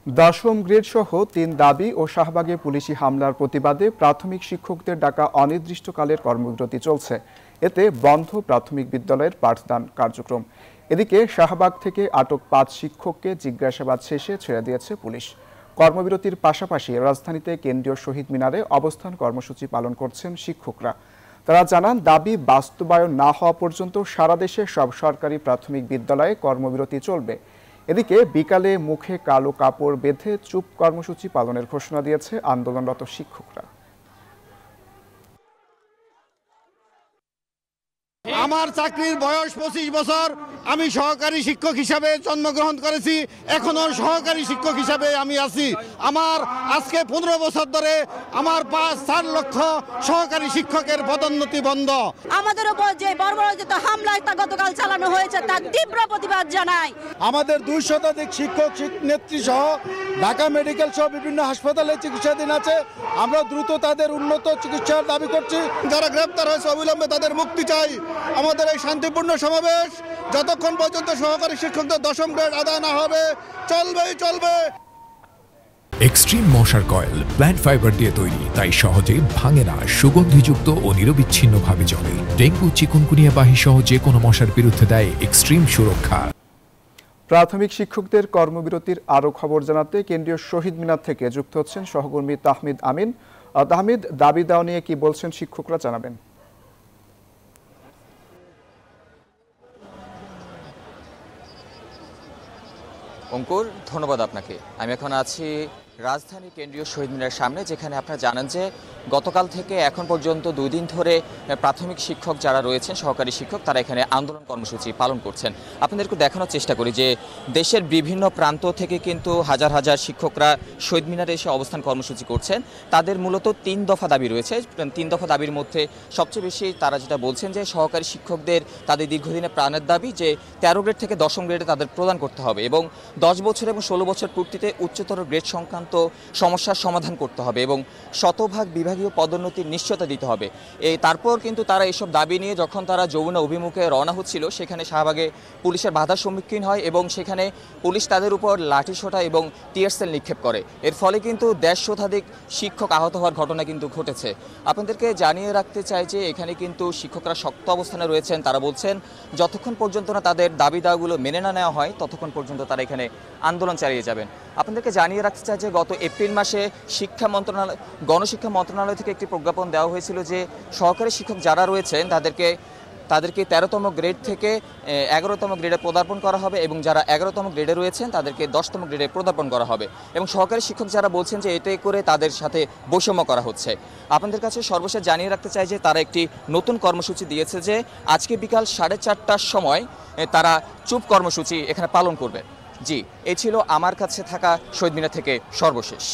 দশম গ্রেড সহ ৩ দাবি ও শাহবাগে পুলিশি হামলার প্রতিবাদে প্রাথমিক শিক্ষকদের ডাকা অনির্দিষ্টকালের কর্মবিরতি চলছে। এতে বন্ধ প্রাথমিক বিদ্যালয়ের পাঠদান কার্যক্রম। এদিকে শাহবাগ থেকে আটক ৫ শিক্ষককে জিজ্ঞাসাবাদ শেষে ছেড়ে দিয়েছে পুলিশ। কর্মবিরতির পাশাপাশি রাজধানীতে কেন্দ্রীয় শহীদ মিনারে অবস্থান কর্মসূচি পালন করছেন শিক্ষকরা। তারা জানান, দাবি বাস্তবায়ন না হওয়া পর্যন্ত সারা দেশে সব সরকারি প্রাথমিক বিদ্যালয়ে কর্মবিরতি চলবে। এদিকে বিকালে মুখে কালো কাপড় বেঁধে চুপ কর্মসূচি পালনের ঘোষণা দিয়েছে আন্দোলনরত শিক্ষকরা। আমার চাকরির বয়স 25 বছর। আমি সহকারী শিক্ষক হিসাবে জন্মগ্রহণ করেছি, এখনো সহকারী শিক্ষক হিসাবে আমি আছি। আমার আজকে 15 বছর ধরে আমার 5-4 লক্ষ সহকারী শিক্ষকের পদোন্নতি বন্ধ। আমাদের উপর যে বর্বরোচিত হামলায় তা গতকাল চালানো হয়েছে তার তীব্র প্রতিবাদ জানাই। আমাদের 2 শতাধিক শিক্ষক নেত্রী সহ ঢাকা মেডিকেল সহ বিভিন্ন হাসপাতালে চিকিৎসাধীন আছে। আমরা দ্রুত তাদের উন্নত চিকিৎসার দাবি করছি। যারা গ্রেপ্তার হয়েছে অবিলম্বে তাদের মুক্তি চাই। আমাদের এই শান্তিপূর্ণ সমাবেশ যতক্ষণ পর্যন্ত সহকারী শিক্ষকদের দশম গ্রেড আদায় না হবে চলবে। এক্সট্রিম মশার কয়েল প্ল্যান্ট ফাইবার দিয়ে তৈরি, তাই সহজে ভাঙে না, সুগন্ধিযুক্ত ও নিরবিচ্ছিন্নভাবে জ্বলে। ডেঙ্গু, চিকুনগুনিয়া বাহি সহ যে কোনো মশার বিরুদ্ধে দেয় এক্সট্রিম সুরক্ষা। প্রাথমিক শিক্ষকদের কর্মবিরতির আরও খবর জানাতে কেন্দ্রীয় শহীদ মিনার থেকে যুক্ত হচ্ছেন সহকর্মী তাহমিদ আমিন। তাহমিদ, দাবি দেওয়া নিয়ে কি বলছেন শিক্ষকরা, জানাবেন। অঙ্কুর, ধন্যবাদ আপনাকে। আমি এখন আছি রাজধানী কেন্দ্রীয় শহীদ মিনারের সামনে, যেখানে আপনারা জানেন যে গতকাল থেকে এখন পর্যন্ত 2 দিন ধরে প্রাথমিক শিক্ষক যারা রয়েছেন, সহকারী শিক্ষক, তারা এখানে আন্দোলন কর্মসূচি পালন করছেন। আপনাদেরকে দেখানোর চেষ্টা করি যে দেশের বিভিন্ন প্রান্ত থেকে কিন্তু হাজার হাজার শিক্ষকরা শহীদ মিনারে এসে অবস্থান কর্মসূচি করছেন। তাদের মূলত 3 দফা দাবি রয়েছে। 3 দফা দাবির মধ্যে সবচেয়ে বেশি তারা যেটা বলছেন যে সহকারী শিক্ষকদের তাদের দীর্ঘদিনের প্রাণের দাবি যে 13 গ্রেড থেকে 10ম গ্রেডে তাদের প্রদান করতে হবে এবং 10 বছর এবং 16 বছর পূর্তিতে উচ্চতর গ্রেড সংক্রান্ত সমস্যার সমাধান করতে হবে এবং শতভাগ বিভাগীয় পদোন্নতির নিশ্চয়তা দিতে হবে। তারপর কিন্তু তারা এসব দাবি নিয়ে যখন তারা যমুনা অভিমুখে রওনা হচ্ছিল, সেখানে শাহবাগে পুলিশের বাধার সম্মুখীন হয় এবং সেখানে পুলিশ তাদের উপর লাঠিসোঁটা এবং টিয়ার সেল নিক্ষেপ করে। এর ফলে কিন্তু 150 শতাধিক শিক্ষক আহত হওয়ার ঘটনা কিন্তু ঘটেছে। আপনাদেরকে জানিয়ে রাখতে চাই যে এখানে কিন্তু শিক্ষকরা শক্ত অবস্থানে রয়েছেন। তারা বলছেন যতক্ষণ পর্যন্ত না তাদের দাবি দাওয়াগুলো মেনে না নেওয়া হয় ততক্ষণ পর্যন্ত তারা এখানে আন্দোলন চালিয়ে যাবেন। আপনাদেরকে জানিয়ে রাখতে চাই যে গত এপ্রিল মাসে গণশিক্ষা মন্ত্রণালয় থেকে একটি প্রজ্ঞাপন দেওয়া হয়েছিল যে সহকারী শিক্ষক যারা রয়েছেন তাদেরকে 13তম গ্রেড থেকে 11তম গ্রেডে পদার্পণ করা হবে এবং যারা 11তম গ্রেডে রয়েছেন তাদেরকে 10তম গ্রেডে পদার্পণ করা হবে এবং সহকারী শিক্ষক যারা বলছেন যে এতে করে তাদের সাথে বৈষম্য করা হচ্ছে। আপনাদের কাছে সর্বশেষ জানিয়ে রাখতে চাই যে তারা একটি নতুন কর্মসূচি দিয়েছে যে আজকে বিকাল 4:30টার সময় তারা চুপ কর্মসূচি এখানে পালন করবে। জি, এই ছিল আমার কাছে থাকা শহীদ মিনার থেকে সর্বশেষ।